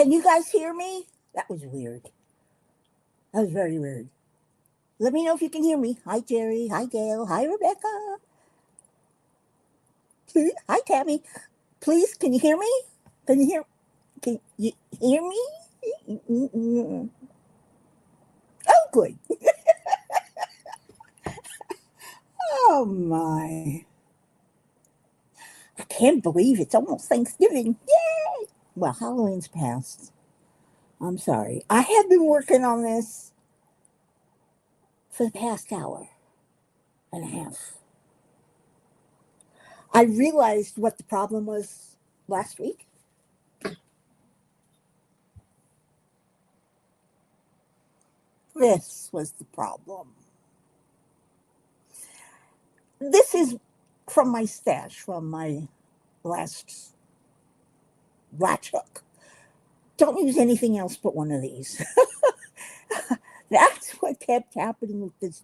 Can you guys hear me? That was weird. That was very weird. Let me know if you can hear me. Hi, Jerry. Hi, Gail. Hi, Rebecca. Hi, Tammy. Please, can you hear me? Can you hear me? Oh, good. Oh, my. I can't believe it's almost Thanksgiving. Yay! Well, Halloween's passed. I'm sorry. I have been working on this for the past hour and a half. I realized what the problem was last week. This was the problem. This is from my stash, from my last latch hook. Don't use anything else but one of these. That's what kept happening with this.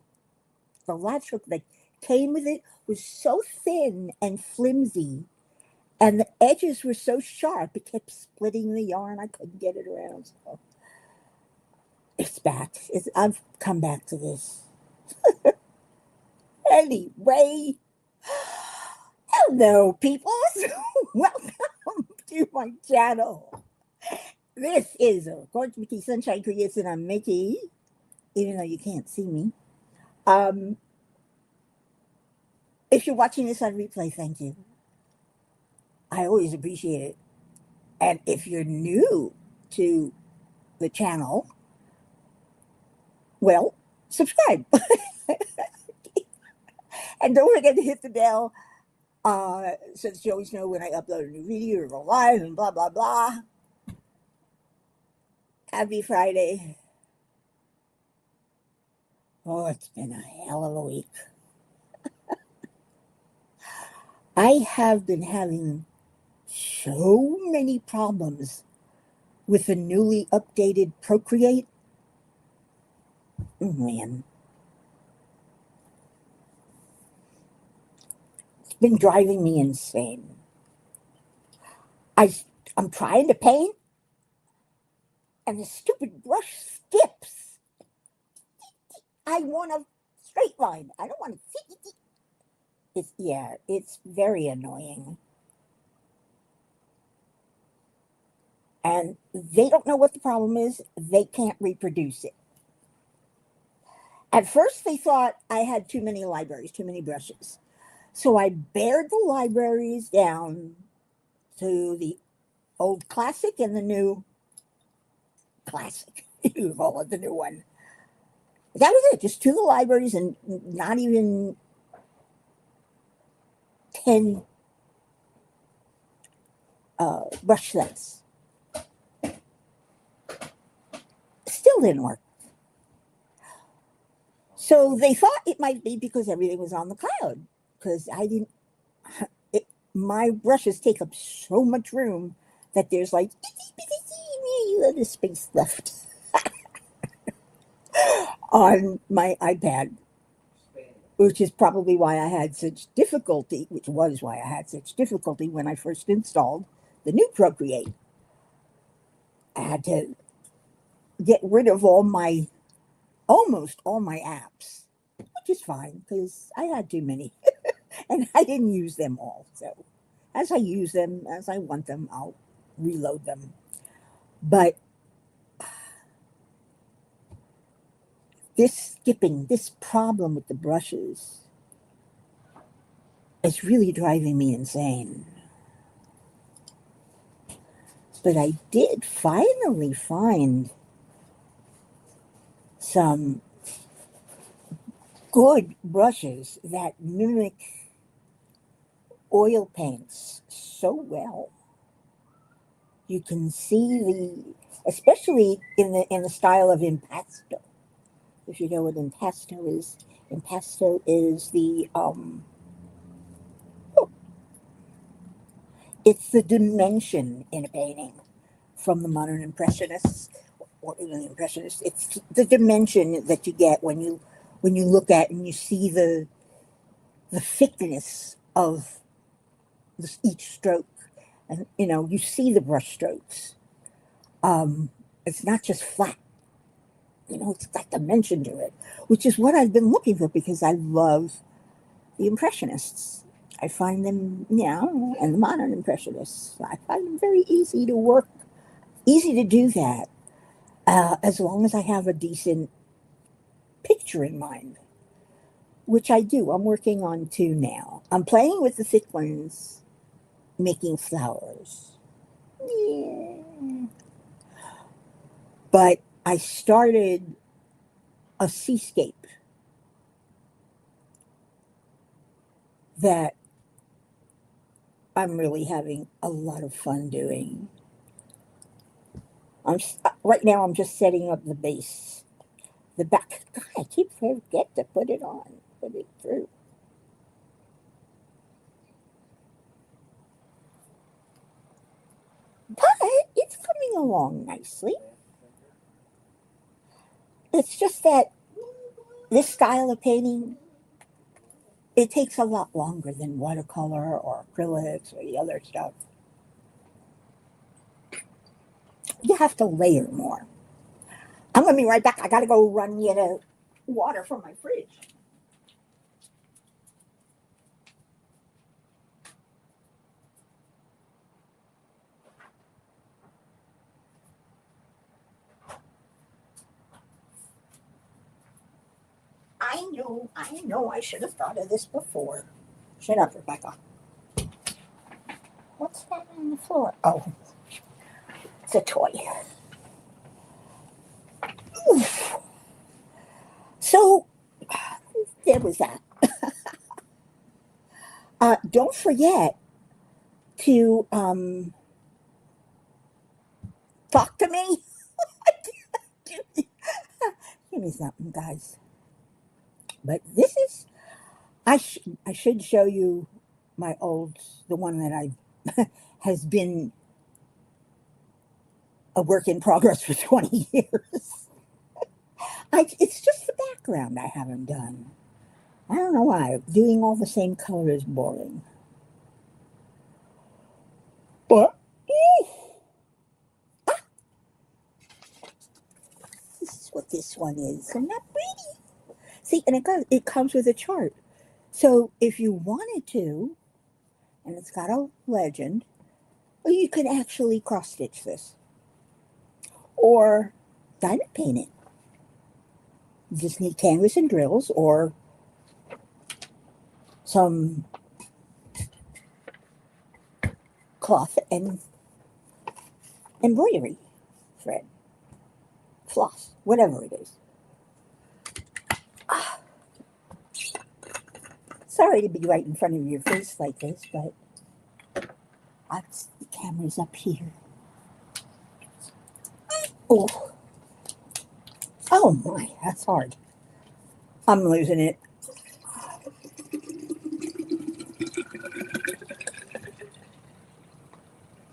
The latch hook that came with it was so thin and flimsy, and the edges were so sharp, it kept splitting the yarn. I couldn't get it around. So it's back. I've come back to this. Anyway, hello, people. Welcome to my channel. This is, of course, Mickey Sunshine Creates, and I'm Mickey, even though you can't see me. If you're watching this on replay, thank you. I always appreciate it. And if you're new to the channel, well, subscribe. And don't forget to hit the bell so that you always know when I upload a new video or go live and blah, blah, blah. Happy Friday. Oh, it's been a hell of a week. I have been having so many problems with the newly updated Procreate. Man. It's been driving me insane. I'm trying to paint, and the stupid brush skips. I want a straight line. I don't want to. It's very annoying. And they don't know what the problem is. They can't reproduce it. At first, they thought I had too many libraries, too many brushes. So I bared the libraries down to the old classic and the new classic. You call it the new one. That was it. Just 2 of the libraries and not even 10 brush sets. Still didn't work. So they thought it might be because everything was on the cloud. Because my brushes take up so much room that there's like little space left on my iPad, which is probably why I had such difficulty, when I first installed the new Procreate. I had to get rid of almost all my apps, which is fine because I had too many and I didn't use them all. So as I use them, as I want them, I'll reload them. But this problem with the brushes is really driving me insane. But I did finally find some good brushes that mimic oil paints so well. You can see especially in the style of impasto. If you know what impasto is the it's the dimension in a painting from the modern impressionists or even the impressionists. It's the dimension that you get when you look at and you see the thickness of each stroke, and you see the brush strokes. It's not just flat. It's got dimension to it, which is what I've been looking for because I love the Impressionists. I find them, and the modern Impressionists, I find them very easy to work, easy to do that, as long as I have a decent picture in mind, which I do. I'm working on two now. I'm playing with the thick ones, making flowers. Yeah. But I started a seascape that I'm really having a lot of fun doing. Right now. I'm just setting up the base, the back. God, I keep forget to put it on, put it through. But it's coming along nicely. It's just that this style of painting, it takes a lot longer than watercolor or acrylics or the other stuff. You have to layer more. I'm going to be right back. I got to go run get a water from my fridge. I know, I should have thought of this before. Shut up, Rebecca. What's that on the floor? Oh, it's a toy. Oof. So, there was that. Don't forget to talk to me. Give me something, guys. But this is, I should show you my old, the one that I has been a work in progress for 20 years. It's just the background I haven't done. I don't know why. Doing all the same color is boring. But this is what this one is. Isn't that pretty? See, and it comes with a chart. So if you wanted to, and it's got a legend, well, you can actually cross stitch this or diamond paint it. You just need canvas and drills or some cloth and embroidery thread, floss, whatever it is. Ah, sorry to be right in front of your face like this, but the camera's up here. Oh, oh my, that's hard. I'm losing it.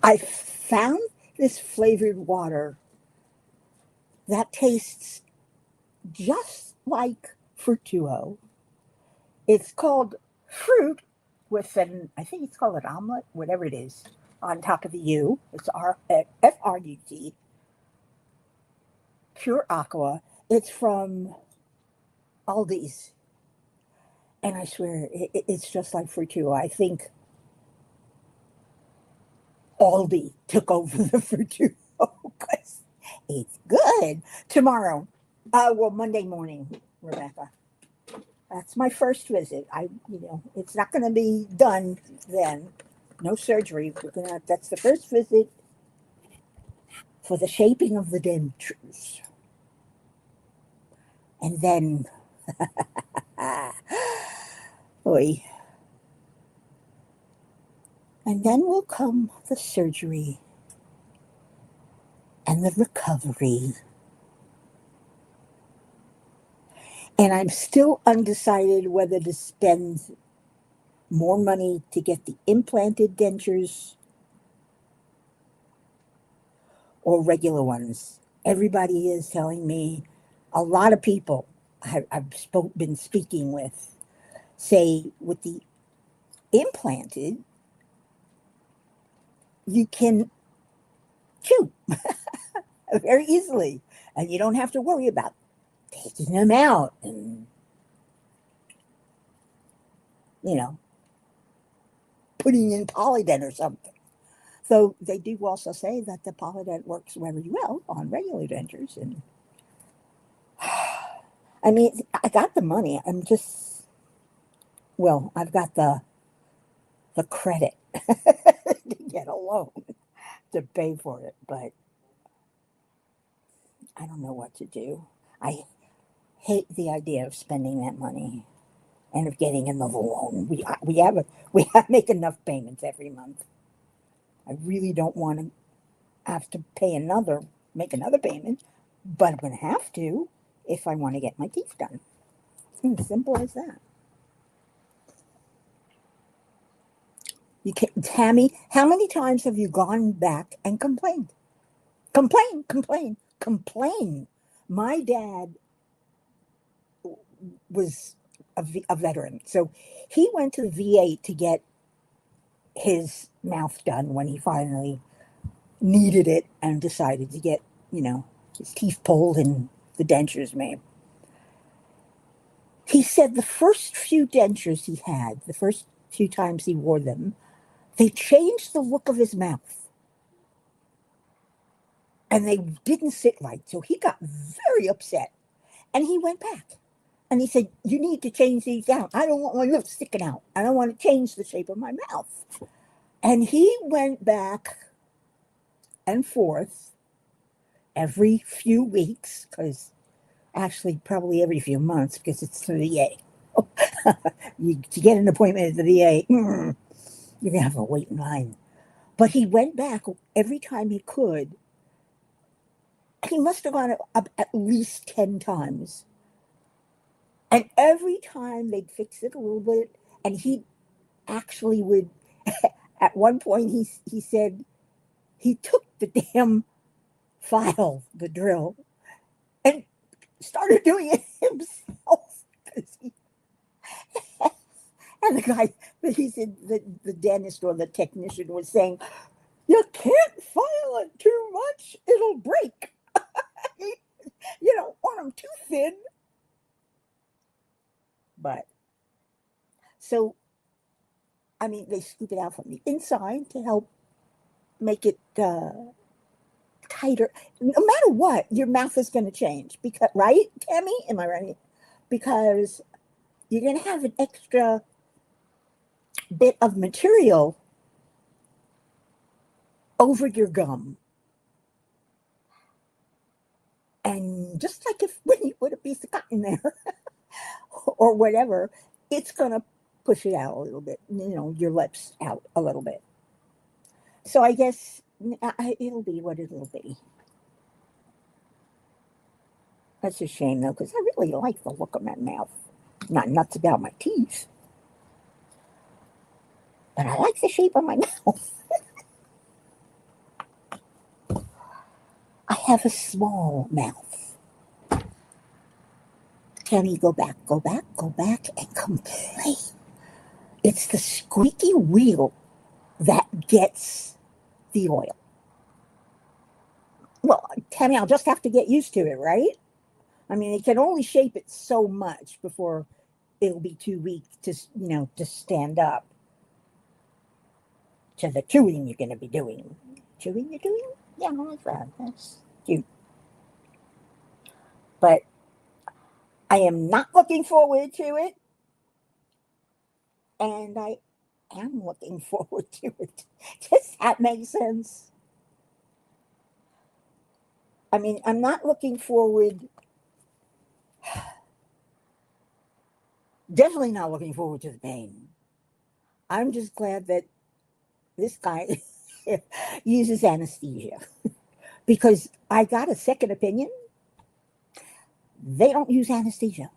I found this flavored water that tastes just like Fruituo. It's called fruit with I think it's called an omelet, whatever it is, on top of the U. It's FRUT, Pure Aqua. It's from Aldi's. And I swear, it's just like Fruituo. I think Aldi took over the Fruituo because it's good. Tomorrow, well, Monday morning, Rebecca. That's my first visit. It's not going to be done then. No surgery. That's the first visit for the shaping of the dentures. And then, oy. And then will come the surgery and the recovery. And I'm still undecided whether to spend more money to get the implanted dentures or regular ones. Everybody is telling me, a lot of people I've been speaking with say with the implanted, you can chew. very easily. And you don't have to worry about taking them out and, you know, putting in Polydent or something. So they do also say that the Polydent works very well on regular dentures. And I mean, I got the money. I'm just, well, I've got the credit to get a loan to pay for it, but I don't know what to do. I hate the idea of spending that money and of getting another loan. We have make enough payments every month. I really don't want to have to make another payment, but I'm going to have to if I want to get my teeth done. It's simple as that. You can, Tammy, how many times have you gone back and complained? Complain, complain, complain. My dad was a veteran, so he went to the VA to get his mouth done when he finally needed it and decided to get, his teeth pulled and the dentures made. He said the first few dentures he had, the first few times he wore them, they changed the look of his mouth. And they didn't sit right. So he got very upset. And he went back. And he said, you need to change these out. I don't want my lips sticking out. I don't want to change the shape of my mouth. And he went back and forth every few weeks, because actually probably every few months, because it's the VA. To get an appointment at the VA, you're going to have to wait in line. But he went back every time he could. He must have gone up at least 10 times. And every time they'd fix it a little bit, and he actually would, at one point he said he took the damn file, the drill, and started doing it himself. And the guy, he said, the dentist or the technician was saying, you can't file it too much, it'll break. You don't want them too thin. But, so, I mean, they scoop it out from the inside to help make it tighter. No matter what, your mouth is going to change. Because, right, Tammy? Am I right? Because you're going to have an extra bit of material over your gum. And just like if when you put a piece of cotton there or whatever, it's going to push it out a little bit, your lips out a little bit. So I guess it'll be what it'll be. That's a shame, though, because I really like the look of my mouth. Not nuts about my teeth, but I like the shape of my mouth. I have a small mouth. Tammy, go back, and complain. It's the squeaky wheel that gets the oil. Well, Tammy, I'll just have to get used to it, right? I mean, it can only shape it so much before it'll be too weak to, to stand up to the chewing you're going to be doing. Chewing you're doing? Yeah, I like that. That's cute. But I am not looking forward to it. And I am looking forward to it. Does that make sense? I mean, I'm not looking forward, definitely not looking forward to the pain. I'm just glad that this guy uses anesthesia, because I got a second opinion. They don't use anesthesia.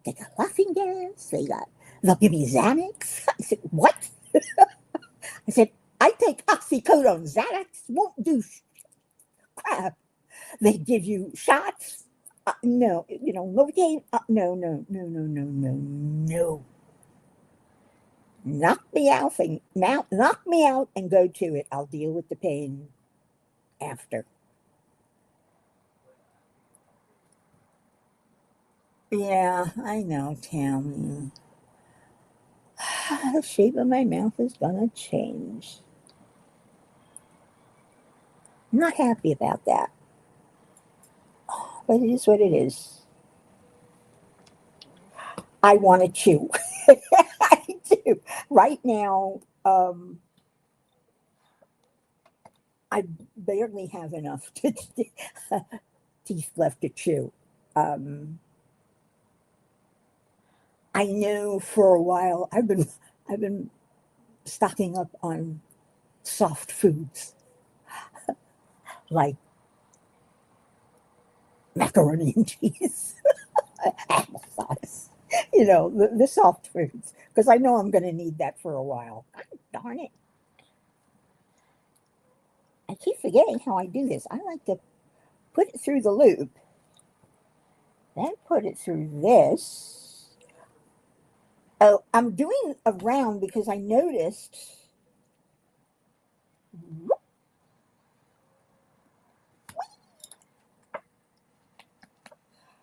They got laughing gas. They'll give me Xanax. I said, what? I said, I take oxycodone. Xanax won't do crap. They give you shots. No, Novocaine. No. Knock me out and go to it. I'll deal with the pain after. Yeah, I know, Tammy. The shape of my mouth is gonna change. I'm not happy about that, but it is what it is. I want to chew. I do. Right now, I barely have enough teeth left to chew. Um, I know for a while I've been stocking up on soft foods like macaroni and cheese, applesauce, the soft foods, because I know I'm going to need that for a while. Darn it. I keep forgetting how I do this. I like to put it through the loop, then put it through this. Oh, I'm doing a round because I noticed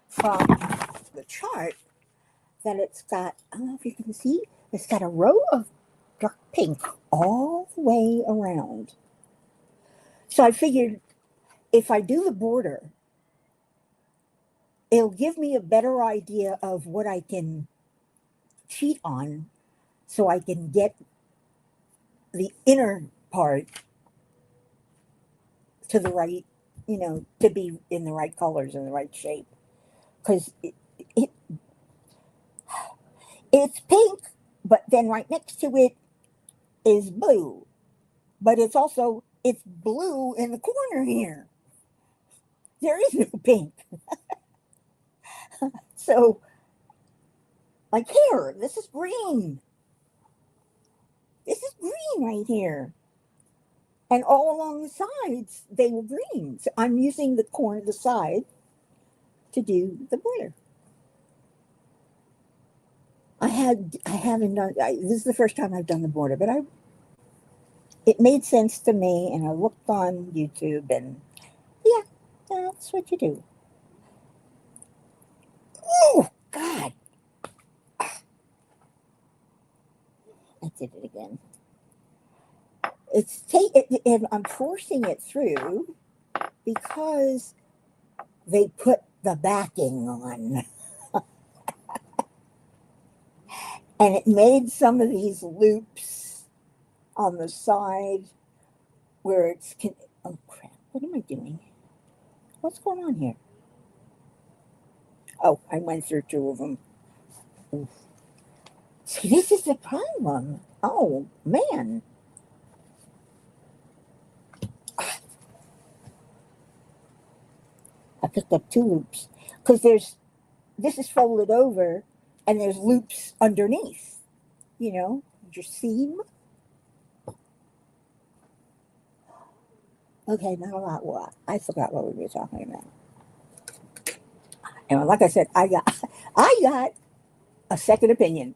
from the chart that it's got, I don't know if you can see, it's got a row of dark pink all the way around. So I figured if I do the border, it'll give me a better idea of what I can cheat on so I can get the inner part to the right, to be in the right colors and the right shape. Because it, it's pink, but then right next to it is blue. But it's blue in the corner here. There is no pink. So, like here, this is green. This is green right here. And all along the sides, they were green. So I'm using the corner, the side, to do the border. I haven't done. This is the first time I've done the border, but it made sense to me, and I looked on YouTube, and yeah, that's what you do. Oh God, I did it again. And I'm forcing it through because they put the backing on, and it made some of these loops on the side where oh crap, what am I doing? What's going on here? Oh, I went through two of them. Oof. See, this is the problem. Oh man, I picked up two loops because this is folded over and there's loops underneath, your seam. Okay, not a lot. What? I forgot what we were talking about. And like I said, I got a second opinion.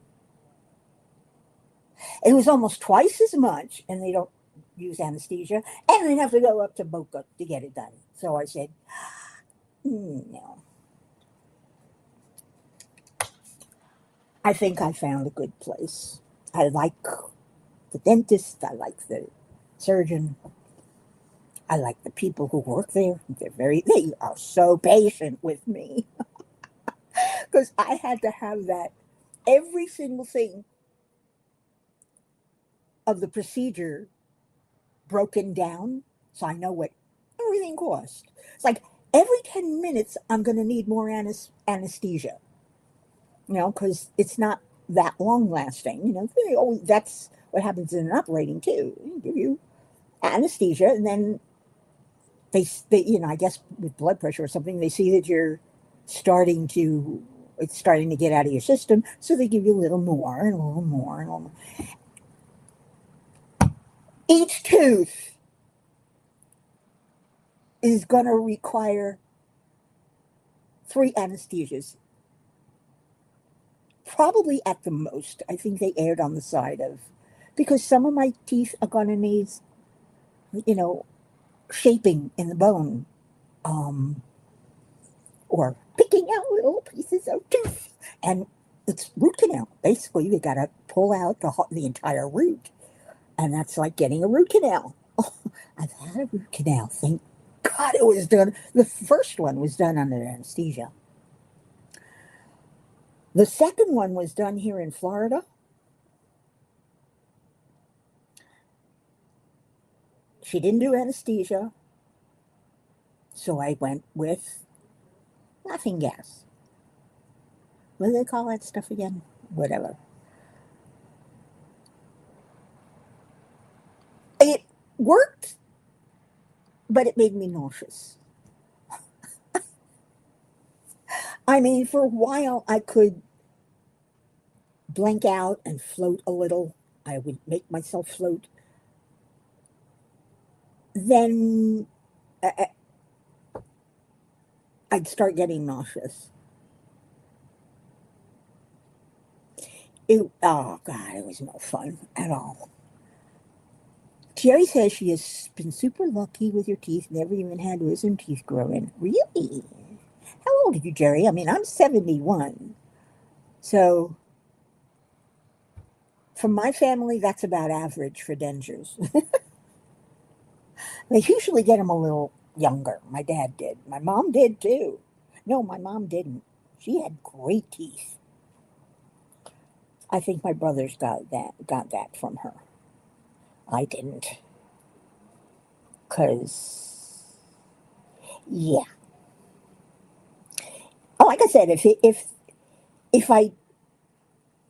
It was almost twice as much, and they don't use anesthesia, and I'd have to go up to Boca to get it done. So I said, no. I think I found a good place. I like the dentist. I like the surgeon. I like the people who work there. They are so patient with me because I had to have that every single thing of the procedure broken down so I know what everything cost. It's like every 10 minutes I'm going to need more anesthesia, because it's not that long lasting. That's what happens in an operating too. They give you anesthesia, and then I guess with blood pressure or something, they see that starting to it's starting to get out of your system, so they give you a little more and a little more and a little more. Each tooth is going to require 3 anesthesias, probably at the most. I think they aired on the side of, because some of my teeth are going to need, you know, shaping in the bone, or picking out little pieces of tooth. And it's root canal. Basically, you got to pull out the entire root. And that's like getting a root canal. Oh, I've had a root canal. Thank God it was done. The first one was done under anesthesia. The second one was done here in Florida. She didn't do anesthesia. So I went with laughing gas. What do they call that stuff again? Whatever. It worked, but it made me nauseous. I mean, for a while I could blank out and float a little. I would make myself float. Then I'd start getting nauseous. Oh, God, it was no fun at all. Jerry says she has been super lucky with your teeth, never even had wisdom teeth grow in. Really? How old are you, Jerry? I mean, I'm 71. So, from my family, that's about average for dentures. They usually get them a little younger. My dad did. My mom did too. No, my mom didn't. She had great teeth. I think my brothers got that from her. I didn't. Cause yeah. Oh, like I said, if I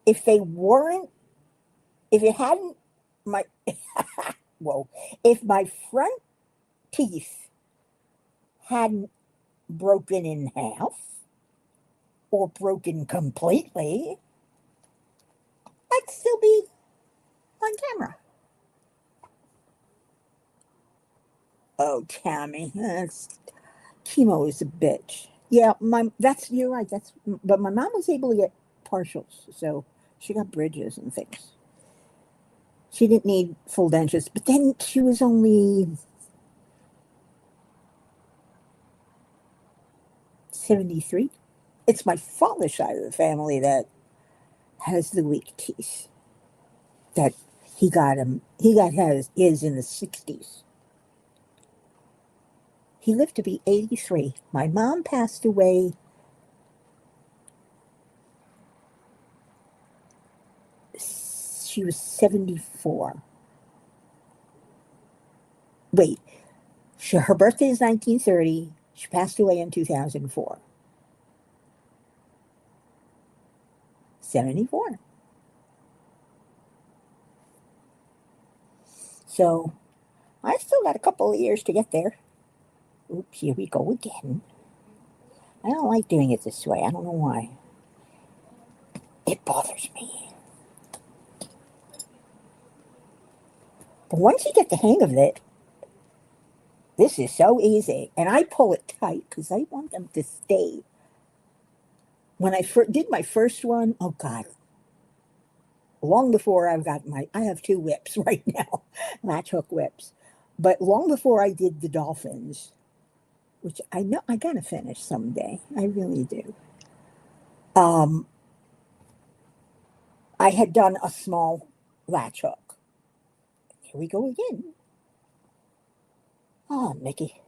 if they weren't if it hadn't my whoa if my front teeth hadn't broken in half or broken completely, I'd still be on camera. Oh, Tammy, chemo is a bitch. Yeah, you're right. But my mom was able to get partials, so she got bridges and things. She didn't need full dentures, but then she was only 73. It's my father's side of the family that has the weak teeth. That he got his in the 60s. He lived to be 83. My mom passed away. She was 74. Wait, her birthday is 1930. She passed away in 2004. 74. So I still got a couple of years to get there. Oops, here we go again. I don't like doing it this way. I don't know why. It bothers me. But once you get the hang of it, this is so easy. And I pull it tight because I want them to stay. When I did my first one, oh God, long before I have two whips right now, latch hook whips. But long before I did the dolphins, which I know I gotta finish someday, I really do. Um, I had done a small latch hook. Here we go again. Oh, Mickey,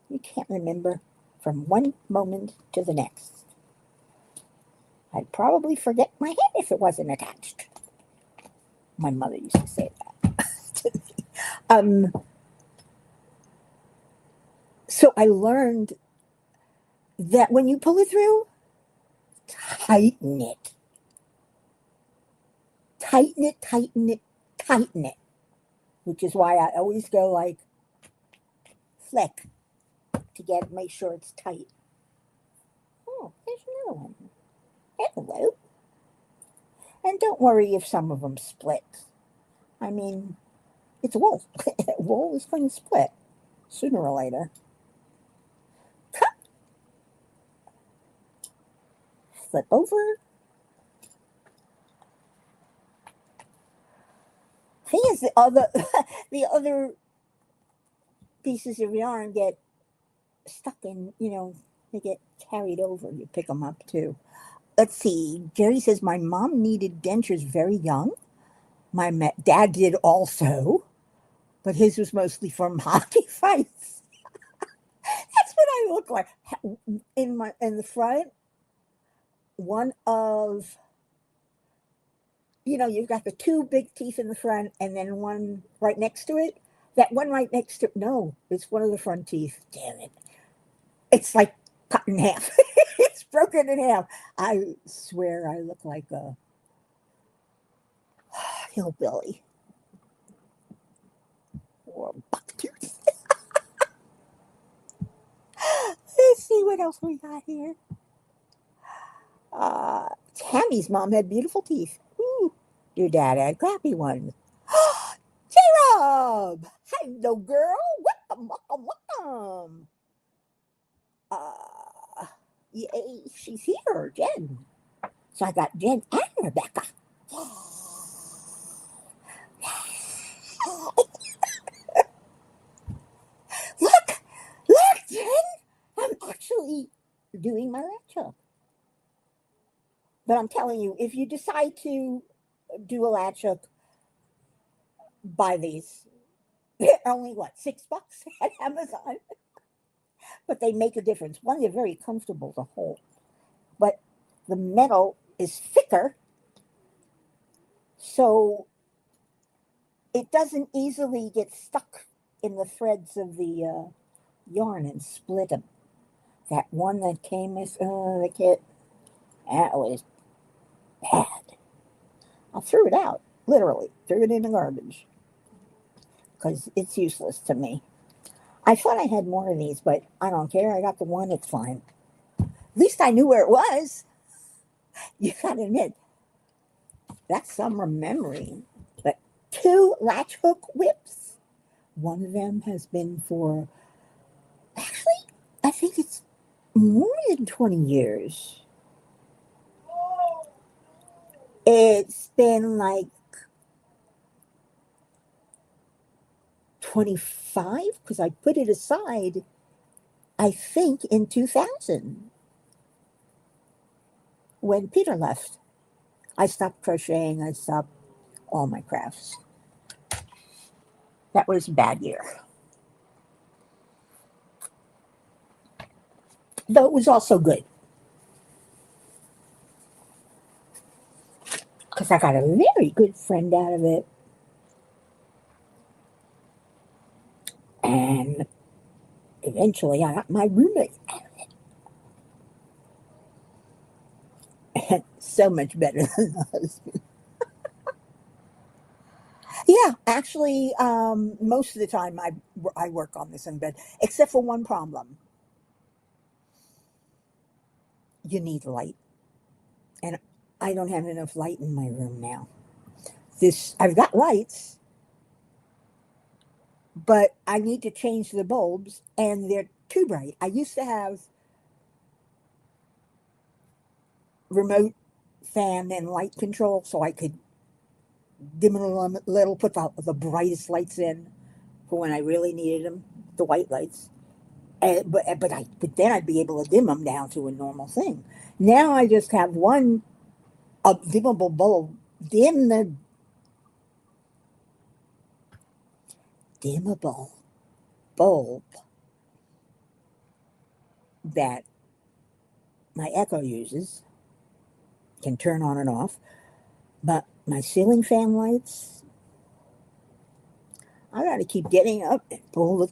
you can't remember from one moment to the next. I'd probably forget my head if it wasn't attached. My mother used to say that to me. So I learned that when you pull it through, tighten it. Tighten it, tighten it, tighten it. Which is why I always go like flick to make sure it's tight. Oh, there's another one. Hello. And don't worry if some of them split. I mean, it's wool. Wool is going to split sooner or later. Flip over. Thing is, the other pieces of yarn get stuck in they get carried over. You pick them up too. Let's see. Jerry says, my mom needed dentures very young. My dad did also, but his was mostly from hockey fights. That's what I look like. In the front, one of, you've got the two big teeth in the front and then one right next to it. That one right next to, no, it's one of the front teeth. Damn it. It's like cut in half. It's broken in half. I swear I look like a hillbilly or bucktooth. Let's see what else we got here. Tammy's mom had beautiful teeth. Ooh, your dad had crappy ones. J-Rob! Hello, girl. Welcome, welcome, welcome. Yay, she's here, Jen. So I got Jen and Rebecca. Look, Jen. I'm actually doing my latch hook. But I'm telling you, if you decide to do a latch hook, buy these. They're only what, $6 at Amazon? But they make a difference. One, they're very comfortable to hold, but the metal is thicker, so it doesn't easily get stuck in the threads of the yarn and split them. That one that came with the kit, that was bad. I threw it out, literally, threw it in the garbage because it's useless to me. I thought I had more of these, but I don't care. I got the one, it's fine. At least I knew where it was. You gotta admit, that's some remembering. But 2 latch hook whips. One of them has been for, actually, I think it's more than 20 years. It's been like 25 because I put it aside, I think, in 2000 when Peter left. I stopped crocheting. I stopped all my crafts. That was a bad year. Though it was also good. Because I got a very good friend out of it. And eventually I got my roommate out of it. And so much better than the husband. Yeah, actually, most of the time I work on this in bed, except for one problem. You need light. And I don't have enough light in my room now. I've got lights, but I need to change the bulbs, and they're too bright. I used to have remote fan and light control, so I could dim it a little, put the brightest lights in for when I really needed them, the white lights. But then I'd be able to dim them down to a normal thing. Now I just have one dimmable bulb. Dimmable bulb that my Echo uses, can turn on and off. But my ceiling fan lights, I got to keep getting up and pull the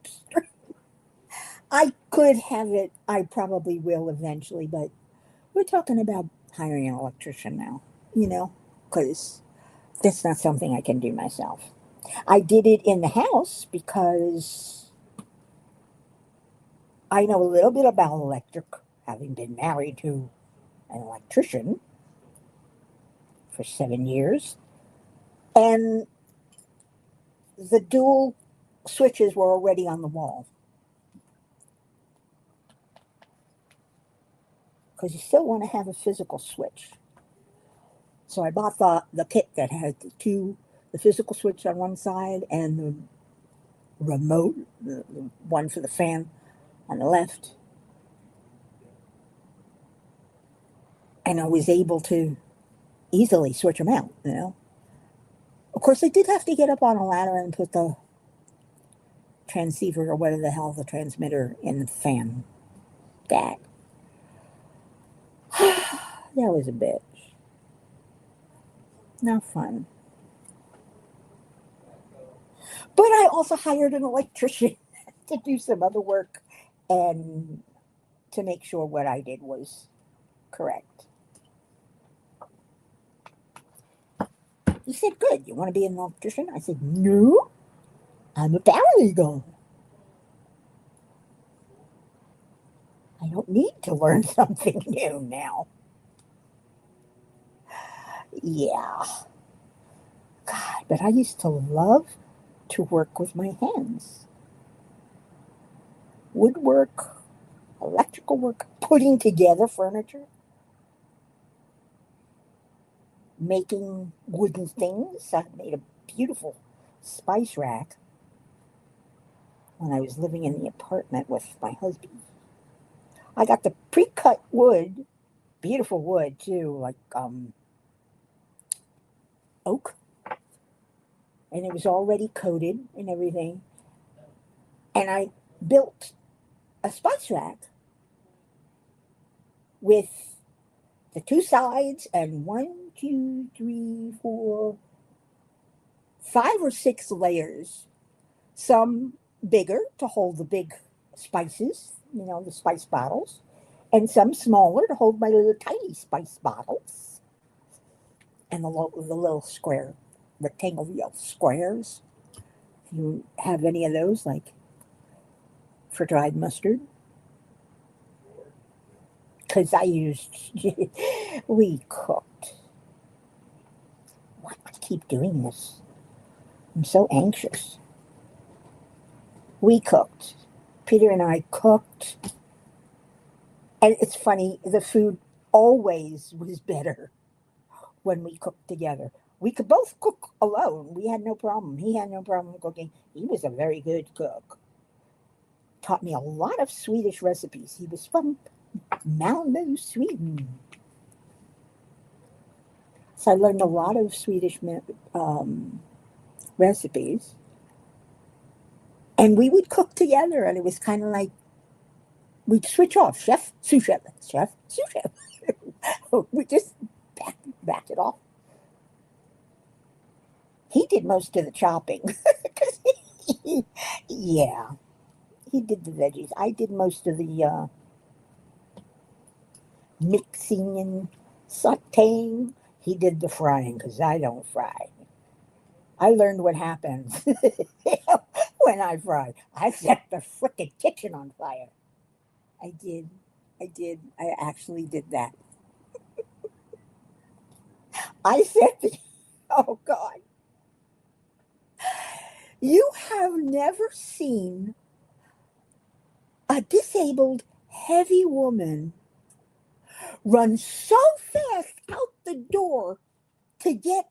string. I could have it. I probably will eventually, but we're talking about hiring an electrician now, because that's not something I can do myself. I did it in the house because I know a little bit about electric, having been married to an electrician for 7 years. And the dual switches were already on the wall. Because you still want to have a physical switch. So I bought the kit that had the physical switch on one side and the remote, the one for the fan, on the left. And I was able to easily switch them out, you know. Of course, I did have to get up on a ladder and put the transceiver or whatever the hell, the transmitter in the fan. That was a bitch. Not fun. But I also hired an electrician to do some other work and to make sure what I did was correct. He said, "Good, you want to be an electrician?" I said, "No, I'm a paralegal. I don't need to learn something new now." Yeah. God, but I used to love to work with my hands. Woodwork, electrical work, putting together furniture, making wooden things. I made a beautiful spice rack when I was living in the apartment with my husband. I got the pre-cut wood, beautiful wood too, like oak, and it was already coated and everything. And I built a spice rack with the two sides and one, two, three, four, 5 or 6 layers. Some bigger to hold the big spices, you know, the spice bottles, and some smaller to hold my little tiny spice bottles, and the little square, rectangular squares. If you have any of those, like for dried mustard, because I used, we cooked. Why do I keep doing this? I'm so anxious. We cooked. Peter and I cooked. And it's funny, the food always was better when we cooked together. We could both cook alone. We had no problem. He had no problem cooking. He was a very good cook. Taught me a lot of Swedish recipes. He was from Malmö, Sweden. So I learned a lot of Swedish recipes. And we would cook together, and it was kind of like we'd switch off chef, sous chef, chef, sous chef. We just back it off. He did most of the chopping. Yeah, he did the veggies. I did most of the mixing and sauteing. He did the frying because I don't fry. I learned what happens when I fry. I set the frickin' kitchen on fire. I did. I did. I actually did that. I said, oh God, you have never seen a disabled, heavy woman run so fast out the door to get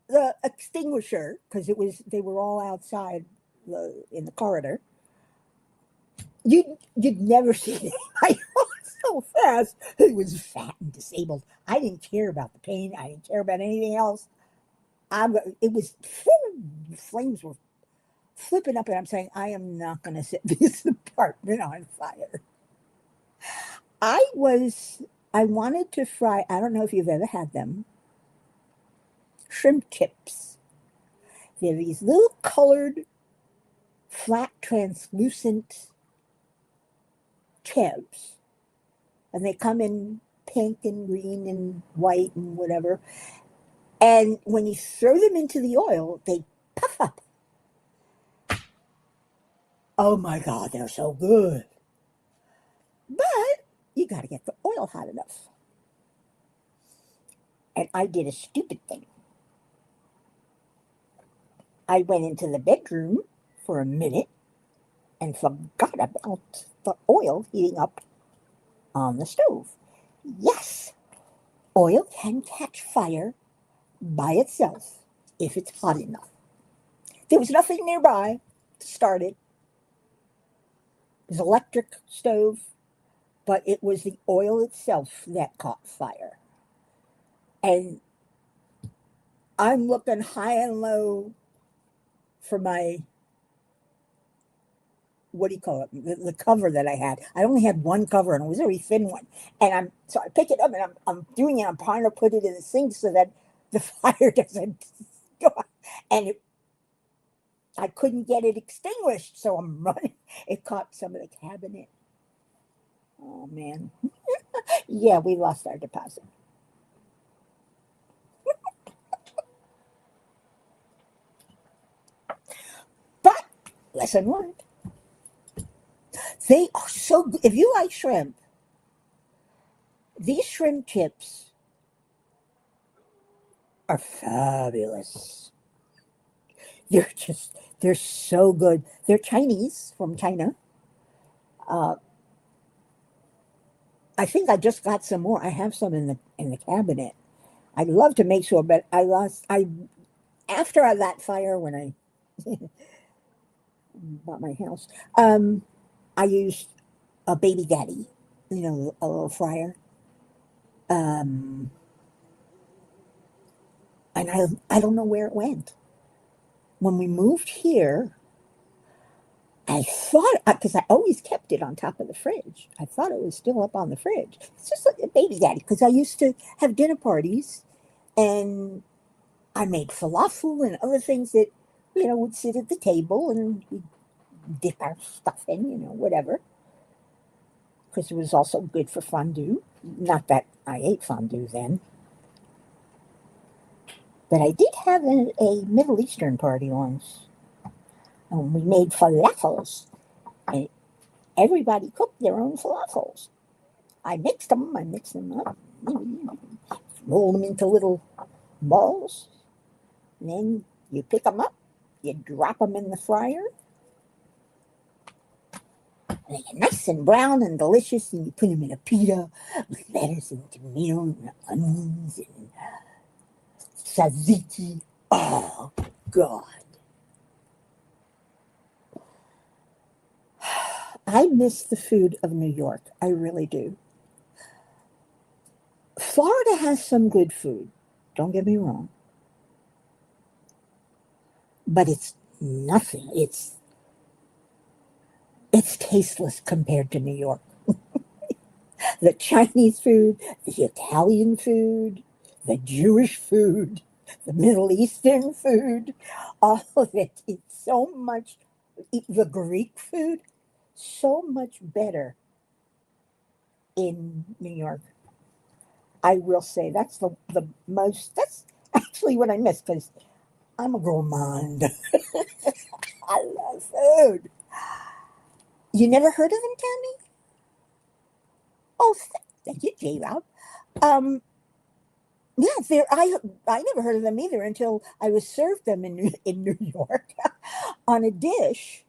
the extinguisher because they were all outside in the corridor. You'd never see it. I was so fast. He was fat and disabled. I didn't care about the pain. I didn't care about anything else. It was the flames were flipping up, and I'm saying, I am not going to set this apartment on fire. I was. I wanted to fry. I don't know if you've ever had them. Shrimp chips. They're these little colored, flat, translucent chips, and they come in pink and green and white and whatever. And when you throw them into the oil, they puff up. Oh my God, they're so good. But you got to get the oil hot enough. And I did a stupid thing. I went into the bedroom for a minute and forgot about the oil heating up on the stove. Yes, oil can catch fire by itself if it's hot enough. There was nothing nearby to start it. was an electric stove, but it was the oil itself that caught fire. And I'm looking high and low for my, what do you call it, the cover that I had. I only had one cover, and it was a very thin one. And so I pick it up, and I'm doing it. I'm trying to put it in the sink so that the fire doesn't go out. And I couldn't get it extinguished, so I'm running. It caught some of the cabinet. Oh, man. Yeah, we lost our deposit. But, lesson learned. They are so good. If you like shrimp, these shrimp chips are fabulous. They're so good. They're Chinese, from China. Uh, I think I just got some more. I have some in the cabinet. I'd love to make sure, but after that fire when I bought my house, I used a baby daddy, a little fryer. Um, and I don't know where it went. When we moved here, I thought, because I always kept it on top of the fridge. I thought it was still up on the fridge. It's just like a baby daddy, because I used to have dinner parties, and I made falafel and other things that, would sit at the table, and we'd dip our stuff in, whatever. Because it was also good for fondue. Not that I ate fondue then. But I did have a Middle Eastern party once. We made falafels, and everybody cooked their own falafels. I mixed them up, roll them into little balls, and then you pick them up, you drop them in the fryer, and they get nice and brown and delicious, and you put them in a pita with lettuce and tomato and onions and tzatziki. Oh, God. I miss the food of New York. I really do. Florida has some good food. Don't get me wrong. But it's nothing. It's tasteless compared to New York. The Chinese food, the Italian food, the Jewish food, the Middle Eastern food, all of it. It's so much, the Greek food, so much better in New York. I will say that's actually what I miss, because I'm a gourmand. I love food. You never heard of them, Tammy? Oh, thank you, J Rob. Um, yeah, I never heard of them either until I was served them in New York on a dish.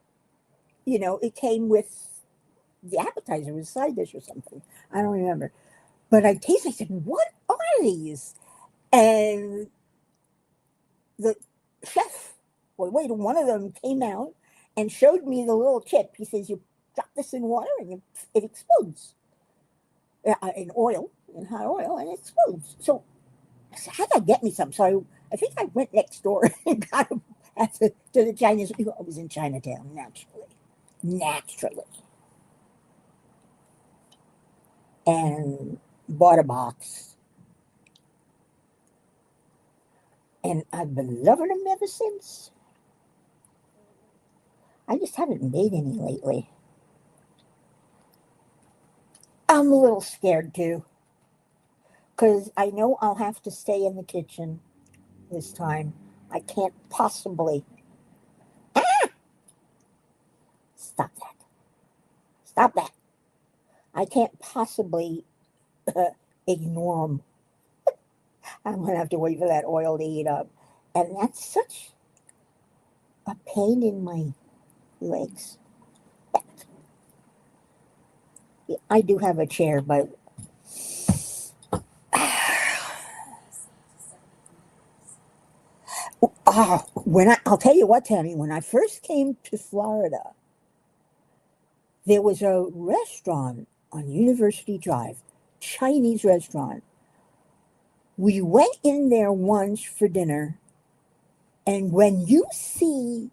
It came with the appetizer, it was a side dish or something. I don't remember, but I tasted. I said, "What are these?" And the chef, well, wait, one of them came out and showed me the little chip. He says, "You drop this in water and it explodes in oil, in hot oil, and it explodes." So I said, "How about get me some?" So I think I went next door and got them to the Chinese. I was in Chinatown, naturally, and bought a box. And I've been loving them ever since. I just haven't made any lately. I'm a little scared too, because I know I'll have to stay in the kitchen this time. I can't possibly. Ah! Stop that. Stop that. I can't possibly ignore them. I'm going to have to wait for that oil to heat up. And that's such a pain in my legs. I do have a chair, but I'll tell you what, Tammy, when I first came to Florida, There was a restaurant on University Drive, Chinese restaurant. We went in there once for dinner, and when you see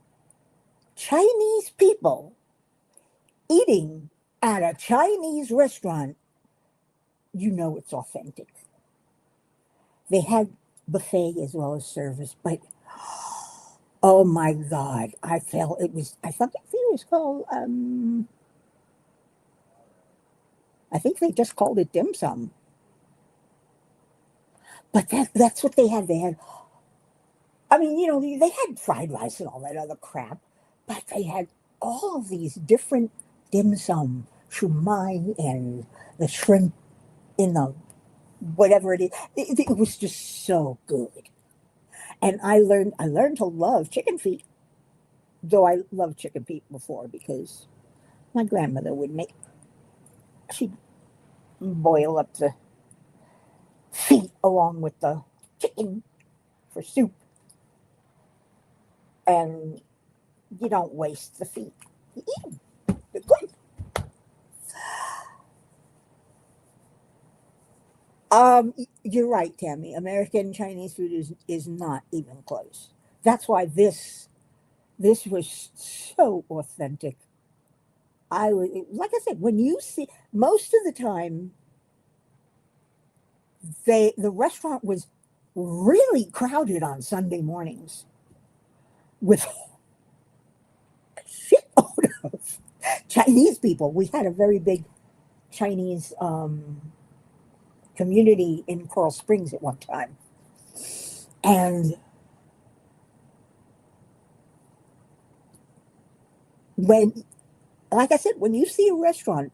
Chinese people eating at a Chinese restaurant, you know it's authentic. They had buffet as well as service, but oh my God, I felt it was, I thought it was called, I think they just called it dim sum. But that's what they had. They had, I mean, they had fried rice and all that other crap, but they had all of these different dim sum, shumai and the shrimp in the whatever it is. It was just so good. And I learned to love chicken feet, though I loved chicken feet before because my grandmother would make, she'd boil up the feet along with the chicken for soup, and you don't waste the feet. You eat them. They're good. You're right, Tammy. American Chinese food is not even close. That's why this was so authentic. I was, like I said, when you see, most of the time the restaurant was really crowded on Sunday mornings with a shitload of Chinese people. We had a very big Chinese community in Coral Springs at one time, and when, like I said, when you see a restaurant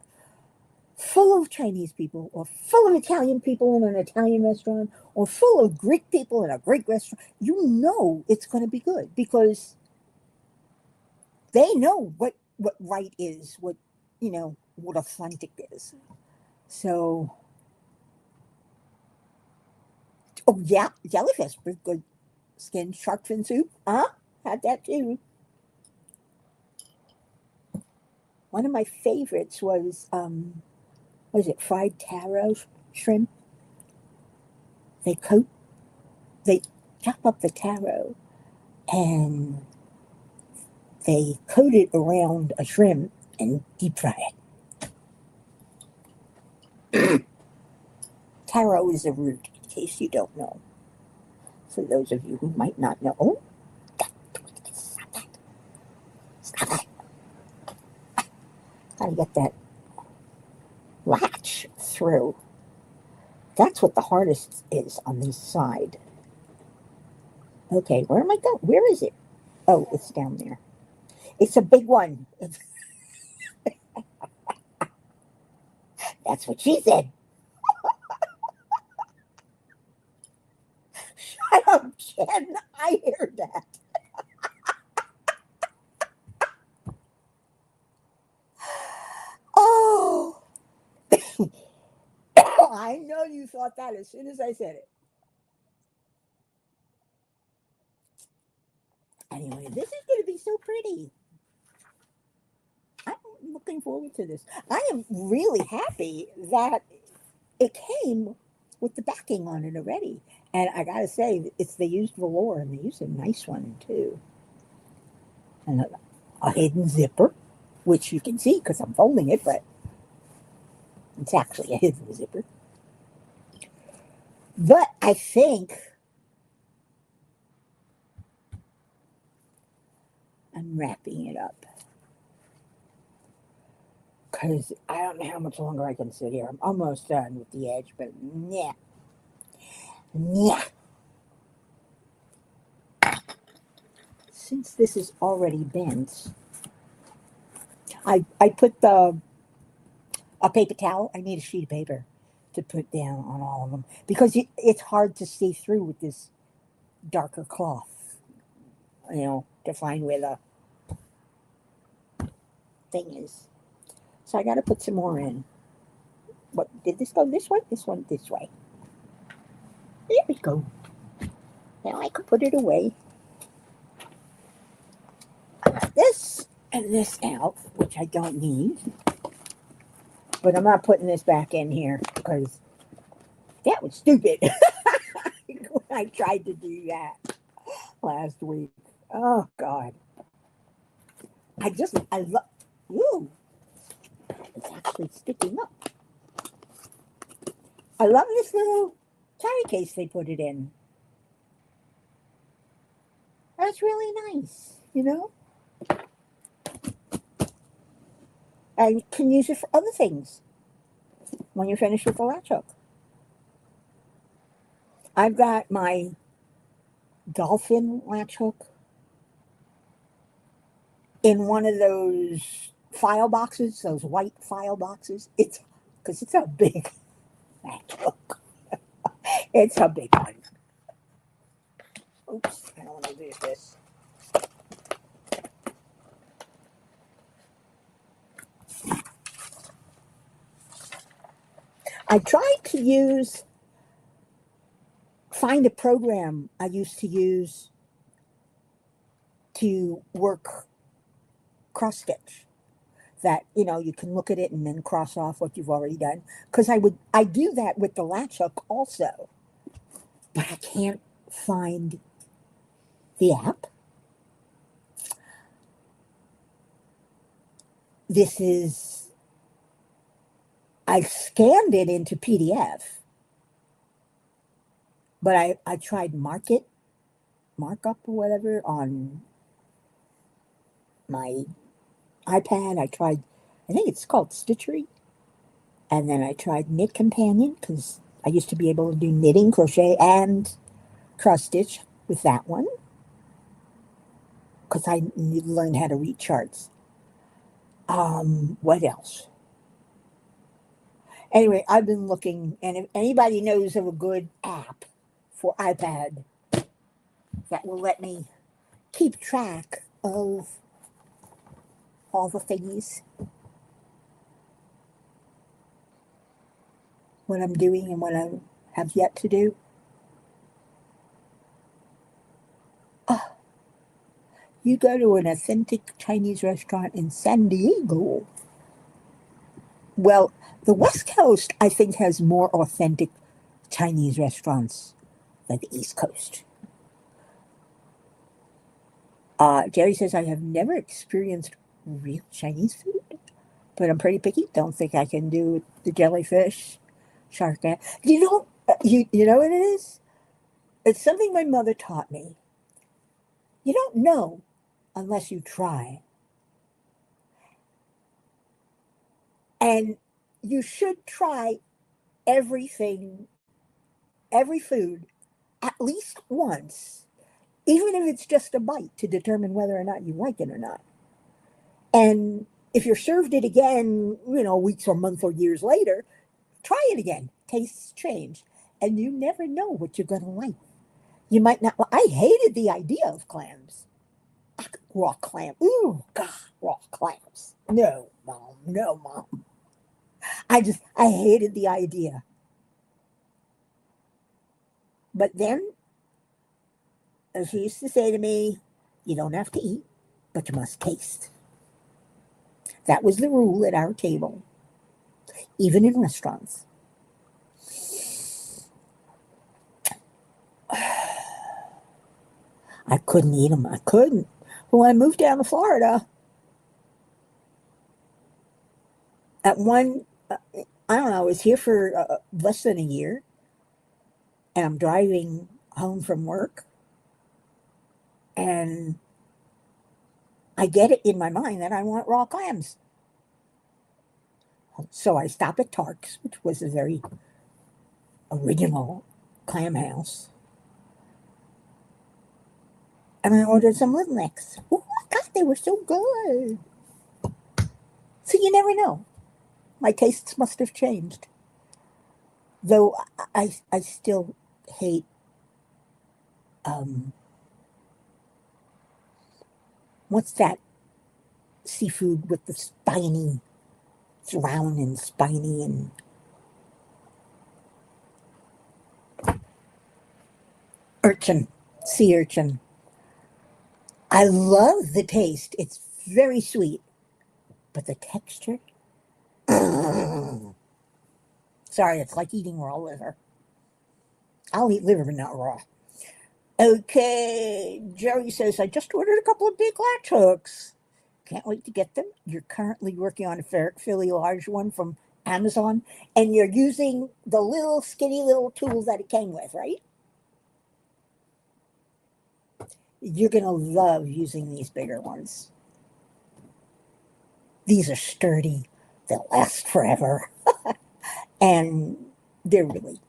full of Chinese people, or full of Italian people in an Italian restaurant, or full of Greek people in a Greek restaurant, you know it's going to be good because they know what right is, what authentic is. So, oh yeah, jellyfish was good. Skin shark fin soup, huh? Had that too. One of my favorites was it fried taro shrimp? They coat, they chop up the taro and they coat it around a shrimp and deep fry it. Taro is a root, in case you don't know. For those of you who might not know, oh, stop that! Stop that! Gotta get that latch through. That's what the hardest is on this side. Okay, where am I going? Where is it? Oh, it's down there. It's a big one. That's what she said. Shut up, Jen. I heard that. Oh, I know you thought that as soon as I said it. Anyway, this is going to be so pretty. I'm looking forward to this. I am really happy that it came with the backing on it already. And I gotta say, they used velour and they used a nice one too. And a hidden zipper, which you can see because I'm folding it, but it's actually a hidden zipper. But I think I'm wrapping it up because I don't know how much longer I can sit here. I'm almost done with the edge, but yeah, yeah. Since this is already bent, I put a paper towel. I need a sheet of paper to put down on all of them because it's hard to see through with this darker cloth, to find where the thing is. So I got to put some more in. What did this go this way? This one this way. There we go. Now I can put it away. This and this out, which I don't need. But I'm not putting this back in here because that was stupid when I tried to do that last week. Oh, God. I love, ooh, it's actually sticking up. I love this little carry case they put it in. That's really nice, you know? And you can use it for other things when you're finished with the latch hook. I've got my dolphin latch hook in one of those file boxes, those white file boxes. It's because it's a big latch hook. It's a big one. Oops, I don't want to do this. I tried to find a program I used to use to work cross stitch. That you can look at it and then cross off what you've already done. Because I do that with the latch hook also, but I can't find the app. I scanned it into PDF, but I tried markup or whatever on my iPad. I think it's called Stitchery. And then I tried Knit Companion because I used to be able to do knitting, crochet, and cross stitch with that one because I learned how to read charts. What else? Anyway, I've been looking, and if anybody knows of a good app for iPad that will let me keep track of all the things, what I'm doing and what I have yet to do. You go to an authentic Chinese restaurant in San Diego. Well, the West Coast, I think, has more authentic Chinese restaurants than the East Coast. Jerry says, I have never experienced real Chinese food, but I'm pretty picky. Don't think I can do the jellyfish, shark. You know what it is? It's something my mother taught me. You don't know unless you try. And you should try everything, every food, at least once, even if it's just a bite to determine whether or not you like it or not. And if you're served it again, weeks or months or years later, try it again. Tastes change. And you never know what you're going to like. You might not. I hated the idea of clams. Raw clam. Ooh, God, raw clams. No, Mom. No, Mom. I hated the idea. But then, as she used to say to me, you don't have to eat, but you must taste. That was the rule at our table, even in restaurants. I couldn't eat them. I couldn't. When I moved down to Florida, at one, I don't know, I was here for less than a year, and I'm driving home from work, and I get it in my mind that I want raw clams. So I stop at Tark's, which was a very original clam house, and I ordered some little necks. Oh my God, they were so good. So you never know. My tastes must have changed. Though I still hate what's that seafood with the spiny, it's round and spiny and urchin, sea urchin. I love the taste. It's very sweet, but the texture, sorry, it's like eating raw liver. I'll eat liver, but not raw. Okay, Jerry says, I just ordered a couple of big latch hooks. Can't wait to get them. You're currently working on a fairly large one from Amazon, and you're using the little skinny little tools that it came with, right? You're going to love using these bigger ones. These are sturdy. They'll last forever. And they're really...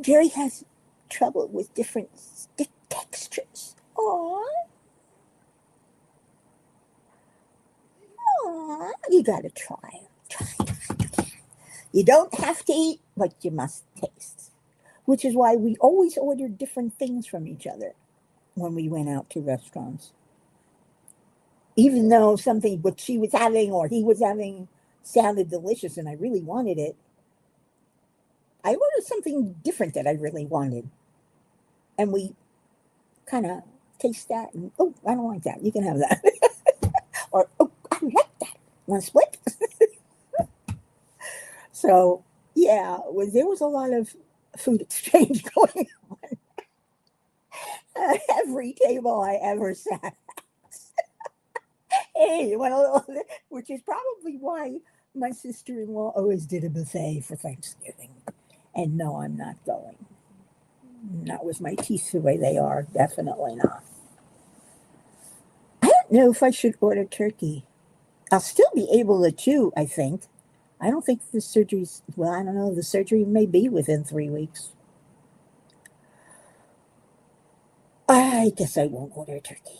Jerry has trouble with different stick textures. Aww. Aww. You got to try. Try. You don't have to eat, but you must taste. Which is why we always ordered different things from each other when we went out to restaurants. Even though something what she was having or he was having sounded delicious and I really wanted it, I ordered something different that I really wanted. And we kind of taste that and, oh, I don't like that. You can have that. Or, oh, I like that. Want to split? So, yeah, there was a lot of food exchange going on at every table I ever sat. Hey, you want a little, which is probably why my sister-in-law always did a buffet for Thanksgiving. And no, I'm not going. Not with my teeth the way they are. Definitely not. I don't know if I should order turkey. I'll still be able to chew, I think. I don't think the surgery's, well, I don't know. The surgery may be within 3 weeks. I guess I won't order turkey.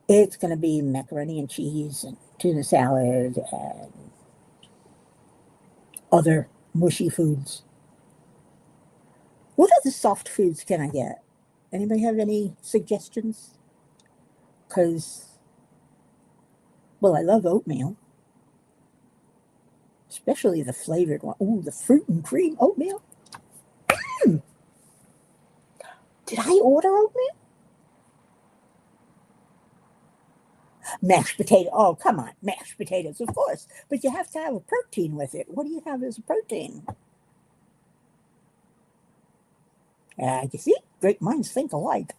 It's going to be macaroni and cheese and tuna salad and other mushy foods. What other soft foods can I get? Anybody have any suggestions? Because, well, I love oatmeal, especially the flavored one. Ooh, the fruit and cream oatmeal. Mm. Did I order oatmeal? Mashed potato. Oh, come on, mashed potatoes, of course. But you have to have a protein with it. What do you have as a protein? You see, great minds think alike.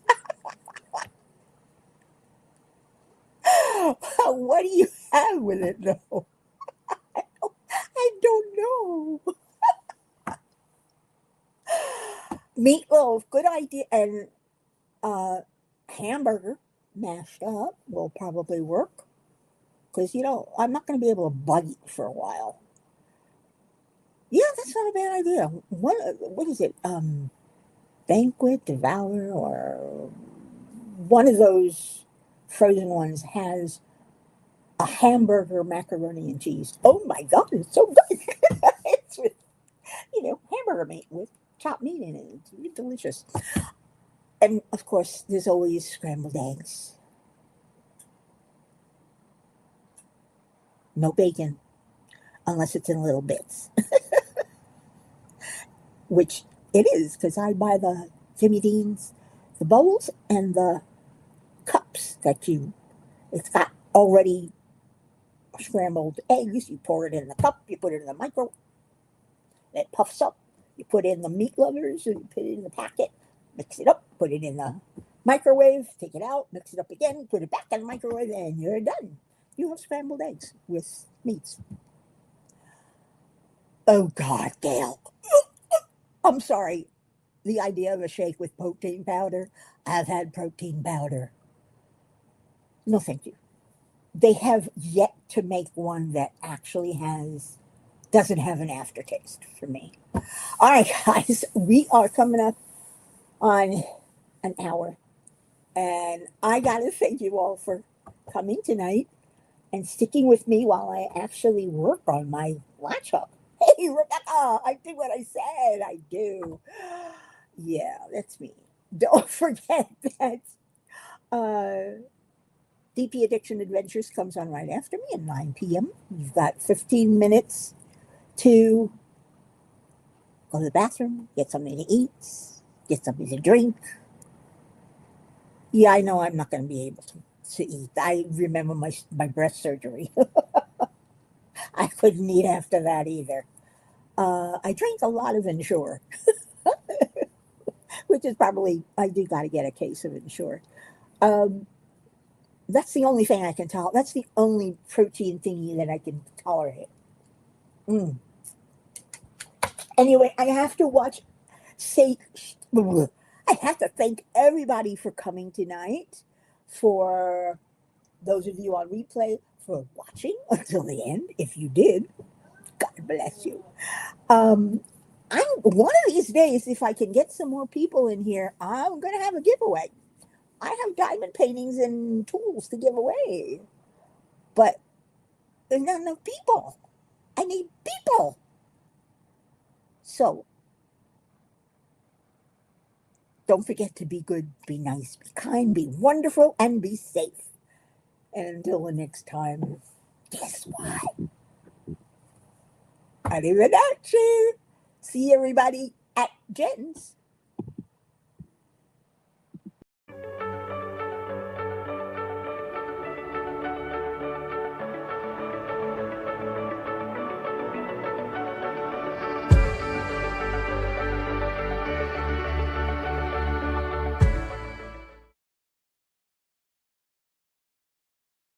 What do you have with it, though? I don't know. Meatloaf, good idea. And hamburger mashed up will probably work. Because, I'm not going to be able to bite for a while. Yeah, that's not a bad idea. What is it? Banquet, Devour, or one of those frozen ones has a hamburger macaroni and cheese. Oh my God, it's so good. It's with, hamburger meat with chopped meat in it. It's really delicious. And of course, there's always scrambled eggs. No bacon, unless it's in little bits, which it is because I buy the Jimmy Dean's, the bowls and the cups it's got already scrambled eggs. You pour it in the cup, you put it in the microwave, it puffs up. You put in the meat lovers, and you put it in the packet, mix it up, put it in the microwave, take it out, mix it up again, put it back in the microwave, and you're done. You have scrambled eggs with meats. Oh, God, Gail. I'm sorry. The idea of a shake with protein powder. I've had protein powder. No, thank you. They have yet to make one that actually doesn't have an aftertaste for me. All right, guys, we are coming up on an hour. And I got to thank you all for coming tonight and sticking with me while I actually work on my latch hook. Hey, Rebecca, I did what I said I do. Yeah, that's me. Don't forget that uh, DP Addiction Adventures comes on right after me at 9 p.m. You've got 15 minutes to go to the bathroom, get something to eat, get something to drink. Yeah, I know I'm not going to be able to. to eat. I remember my breast surgery. I couldn't eat after that either. I drank a lot of Ensure, which is probably, I do got to get a case of Ensure. Um, that's the only thing I can tolerate. That's the only protein thingy that I can tolerate. Mm. Anyway, I have to say, I have to thank everybody for coming tonight, for those of you on replay, for watching until the end. If you did, God bless you. Um, I'm one of these days, if I can get some more people in here, I'm going to have a giveaway. I have diamond paintings and tools to give away, but there's not enough people. I need people. So don't forget to be good, be nice, be kind, be wonderful, and be safe. And until the next time, guess what? Arrivederci. See everybody at Jen's.